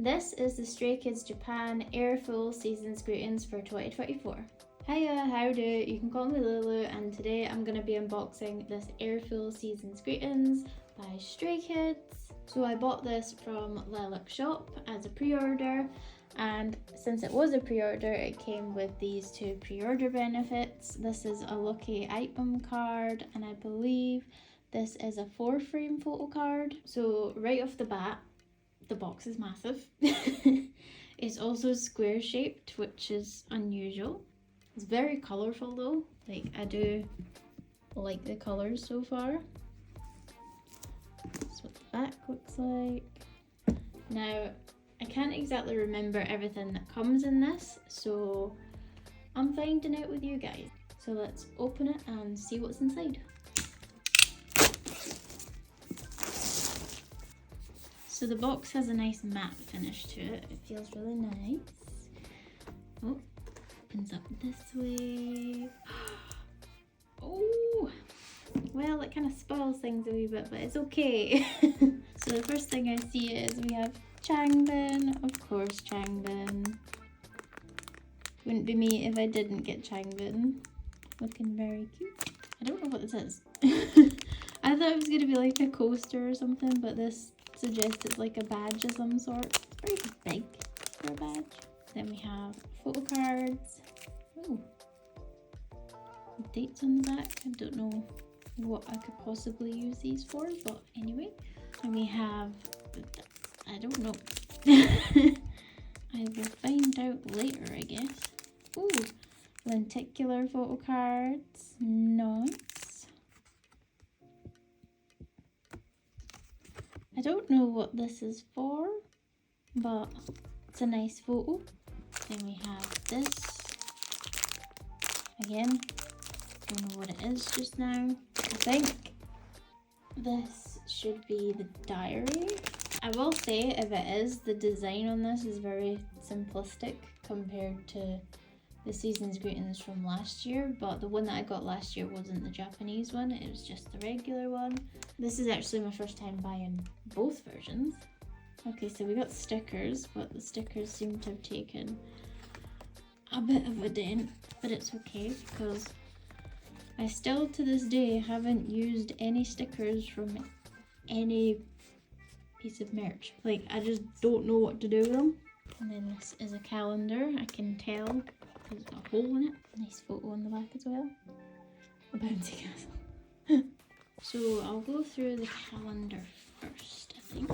This is the Stray Kids Japan Air-ful Season's Greetings for 2024. Hiya, howdy, you can call me Lulu, and today I'm going to be unboxing this Air-ful Season's Greetings by Stray Kids. So I bought this from LilaKshop as a pre-order, and since it was a pre-order, it came with these two pre-order benefits. This is a lucky item card, and I believe this is a 4-frame photo card. So right off the bat, the box is massive. It's also square shaped, which is unusual. It's very colourful though. Like, I do like the colours so far. That's what the back looks like. Now, I can't exactly remember everything that comes in this, so I'm finding out with you guys. So let's open it and see what's inside. So the box has a nice matte finish to it. It feels really nice. Oh, opens up this way. Oh, well, it kind of spoils things a wee bit, but it's okay. So the first thing I see is we have Changbin. Of course, Changbin. Wouldn't be me if I didn't get Changbin. Looking very cute. I don't know what this is. I thought it was going to be like a coaster or something, but this suggests it's like a badge of some sort. It's very big for a badge. Then we have photo cards. Oh, dates on the back. I don't know what I could possibly use these for, but anyway. And we have, I don't know. I will find out later, I guess. Oh, lenticular photo cards. Nice. I don't know what this is for, but it's a nice photo. Then we have this. Again, don't know what it is just now. I think this should be the diary. I will say, if it is, the design on this is very simplistic compared to the Season's Greetings from last year, but the one that I got last year wasn't the Japanese one, it was just the regular one. This is actually my first time buying both versions. Okay, so we got stickers, but the stickers seem to have taken a bit of a dent, but it's okay because I still to this day haven't used any stickers from any piece of merch. Like, I just don't know what to do with them. And then this is a calendar, I can tell. There's a hole in it. Nice photo on the back as well. A bouncy castle. So I'll go through the calendar first, I think.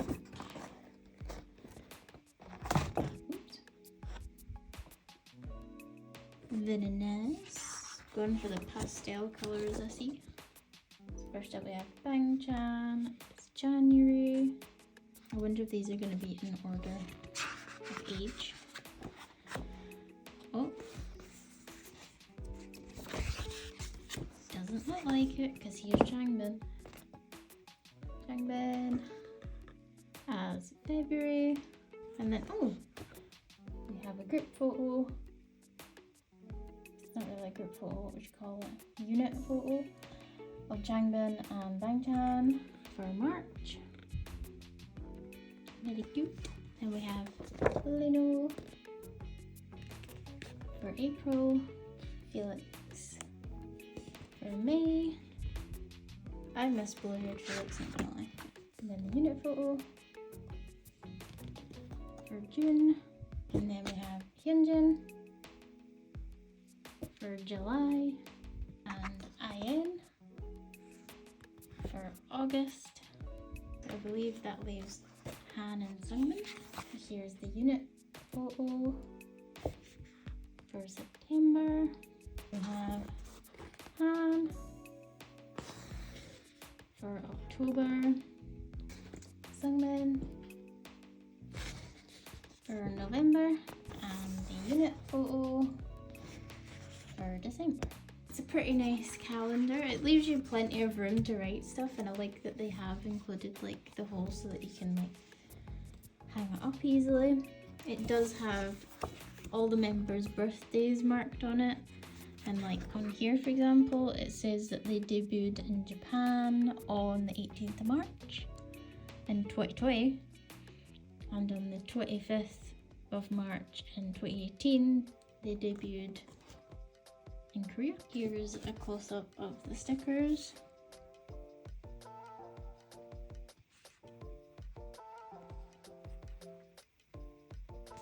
Oops. Very nice. Going for the pastel colours, I see. So first up we have Bang-chan. It's January. I wonder if these are going to be in order of age. Oh. Doesn't look like it, because here's Changbin. Changbin as February. And then, oh, we have a group photo. It's not really a group photo, what would you call it? Unit photo of Changbin and Bang-chan for March. Very cute. Then we have Lino for April. Felix for May. I miss blue-haired Felix, not gonna lie. And then the unit photo for June. And then we have Hyunjin for July. And IN for August. I believe that leaves Han and Sungmin. Here's the unit photo for September. We have Han for October, Sungmin for November, and the unit photo for December. It's a pretty nice calendar. It leaves you plenty of room to write stuff, and I like that they have included like the hole so that you can like hang it up easily. It does have all the members' birthdays marked on it, and like on here for example it says that they debuted in Japan on the 18th of March in 2020, And on the 25th of March in 2018, they debuted in Korea. Here's a close-up of the stickers.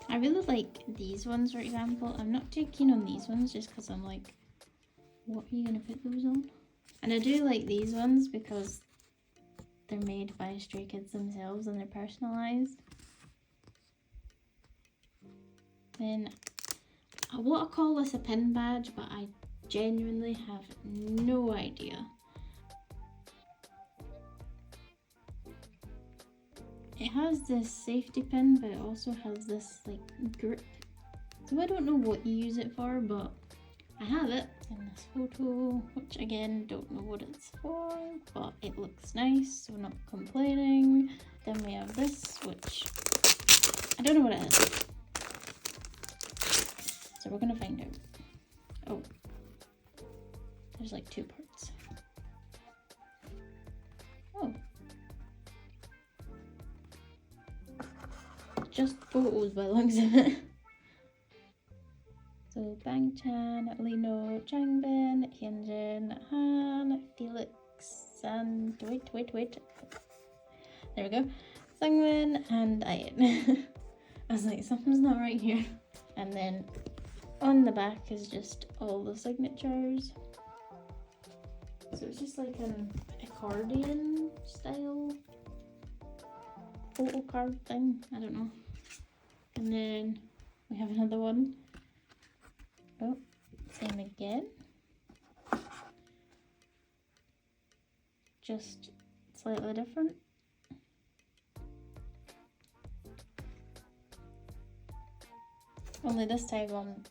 I really like these ones, for example. I'm not too keen on these ones just because I'm like, what are you going to put those on? And I do like these ones because they're made by Stray Kids themselves and they're personalised. Then I want to call this a pin badge, but I genuinely have no idea. It has this safety pin, but it also has this like grip. So I don't know what you use it for, but I have it in this photo, which again, don't know what it's for, but it looks nice, so I'm not complaining. Then we have this, which I don't know what it is. So we're gonna find out. Oh, there's like two parts. Oh. Just photos by the looks of it. So Bangchan, Lino, Changbin, Hyunjin, Han, Felix, and wait. There we go. Sungwin and Ayin. I was like, something's not right here. And then on the back is just all the signatures. So it's just like an accordion style photo card thing. I don't know. And then we have another one. Oh, same again. Just slightly different. Only this time on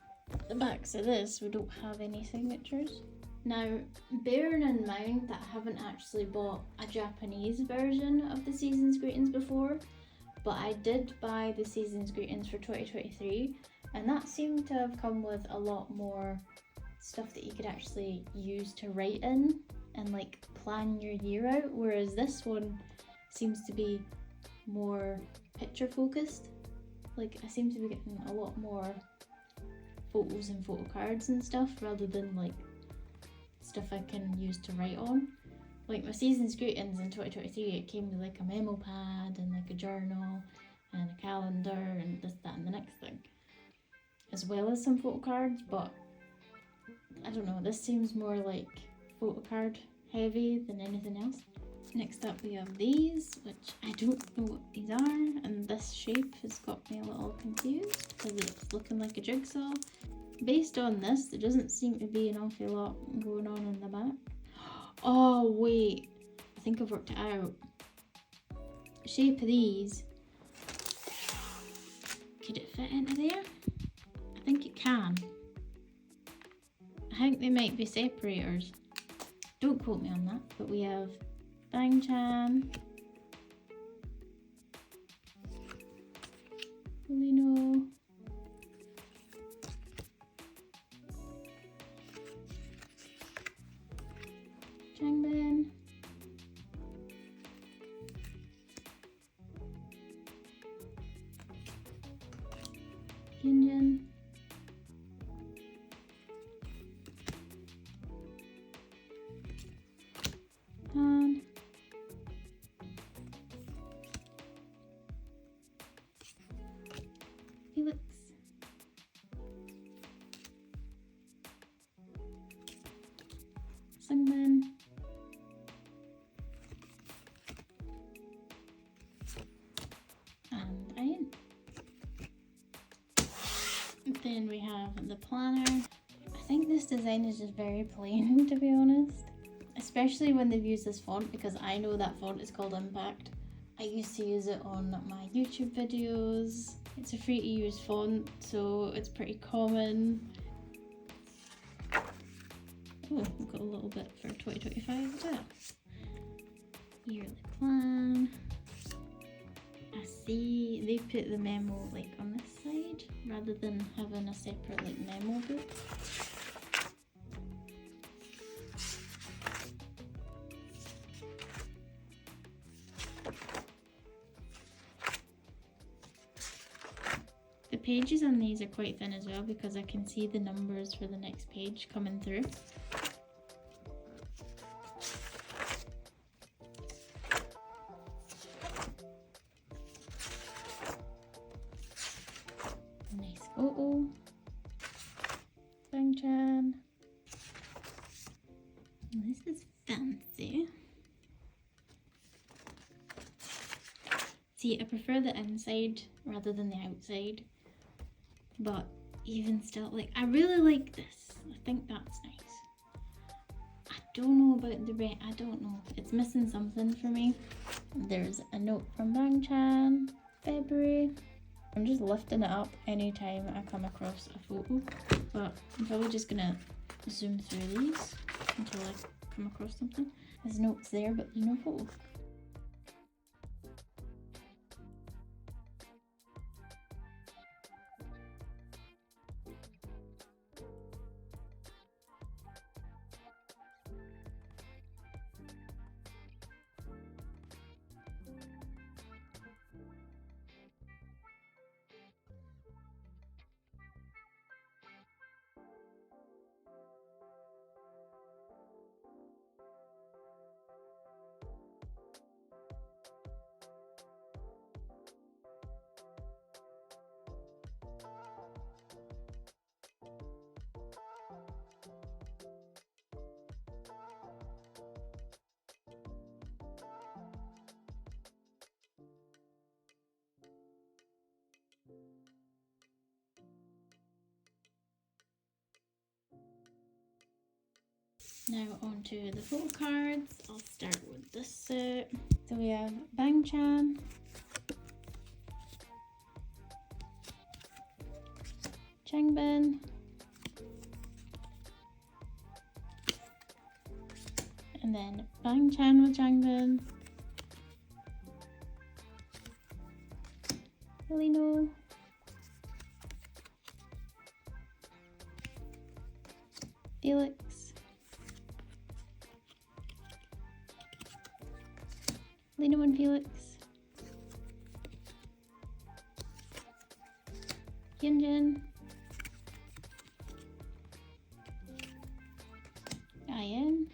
the backs of this, we don't have any signatures. Now, bearing in mind that I haven't actually bought a Japanese version of the season's greetings before, but I did buy the season's greetings for 2023, and that seemed to have come with a lot more stuff that you could actually use to write in and like plan your year out, whereas this one seems to be more picture focused. Like I seem to be getting a lot more photos and photo cards and stuff rather than like stuff I can use to write on. Like my season's greetings in 2023, it came with like a memo pad and like a journal and a calendar and this, that and the next thing, as well as some photo cards, but I don't know, this seems more like photo card heavy than anything else. Next up we have these, which I don't know what these are, and this shape has got me a little confused because it's looking like a jigsaw. Based on this, there doesn't seem to be an awful lot going on in the back. Oh wait, I think I've worked it out. The shape of these, could it fit into there? I think it can. I think they might be separators. Don't quote me on that, but we have Bangchan, Lino, Changbin, Hyunjin, Han, Felix, Sungmin, and Ayin. Then we have the planner. I think this design is just very plain, to be honest. Especially when they've used this font, because I know that font is called Impact. I used to use it on my YouTube videos. It's a free to use font, so it's pretty common. Oh, I've got a little bit for 2025 as well. Yearly plan. I see they put the memo like on this side rather than having a separate like memo book. pages on these are quite thin as well because I can see the numbers for the next page coming through. Nice photo. Bang-chan. This is fancy. See, I prefer the inside rather than the outside, but even still, like, I really like this. I think that's nice. I don't know about the rest. I don't know. It's missing something for me. There's a note from Bang-chan, February. I'm just lifting it up anytime I come across a photo, but I'm probably just gonna zoom through these until I come across something. There's notes there, but there's no photo. Now onto the photo cards. I'll start with this set. So we have Bang-chan, Changbin, and then Bang-chan with Changbin, Lino, Felix, Lino and Felix, Hyunjin, Ian,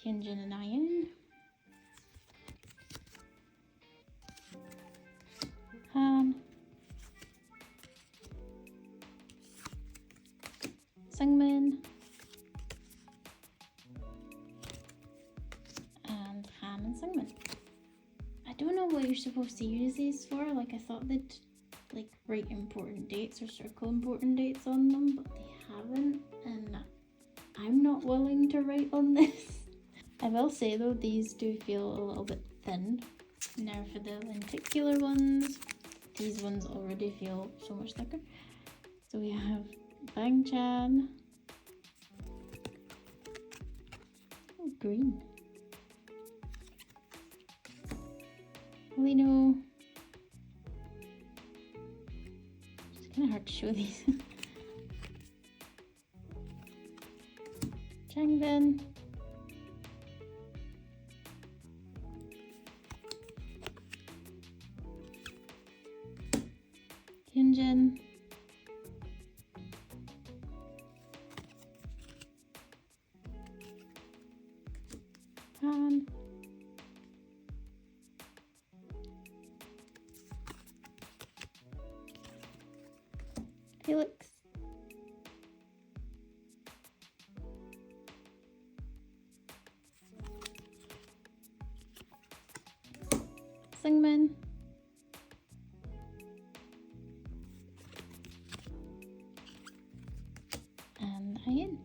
Hyunjin and Ian, Han, Sungmin, and Han and Sungmin. I don't know what you're supposed to use these for. Like, I thought they'd like write important dates or circle important dates on them, but they haven't, and I'm not willing to write on this. I will say though, these do feel a little bit thin. Now for the lenticular ones, these ones already feel so much thicker. So we have Bang-chan. Oh, green. Lino. It's kind of hard to show these. Changbin. Hyunjin. Han. Felix. Sungmin. And Ian.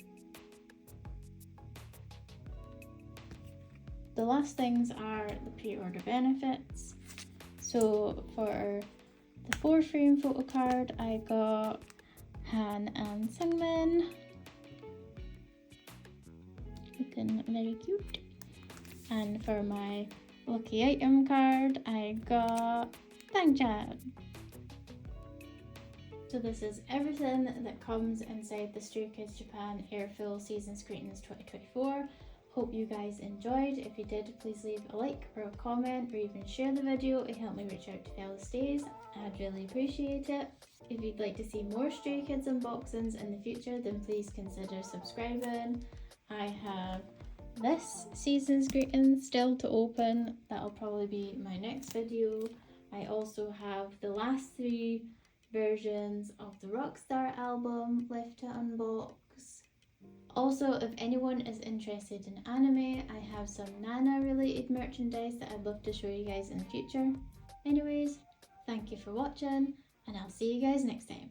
The last things are the pre-order benefits. So for the 4-frame photo card, I got Han and Sungmin, looking very cute. And for my lucky item card, I got Bang-chan. So this is everything that comes inside the Stray Kids Japan Air-ful Season's Greetings 2024. Hope you guys enjoyed. If you did, please leave a like or a comment or even share the video. It helped me reach out to fellow stays. I'd really appreciate it. If you'd like to see more Stray Kids unboxings in the future, then please consider subscribing. I have this season's greetings still to open. That'll probably be my next video. I also have the last 3 versions of the Rockstar album left to unbox. Also, if anyone is interested in anime, I have some Nana related merchandise that I'd love to show you guys in the future. Anyways, thank you for watching, and I'll see you guys next time.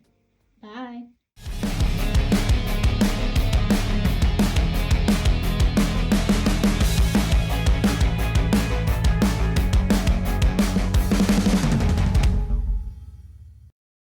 Bye!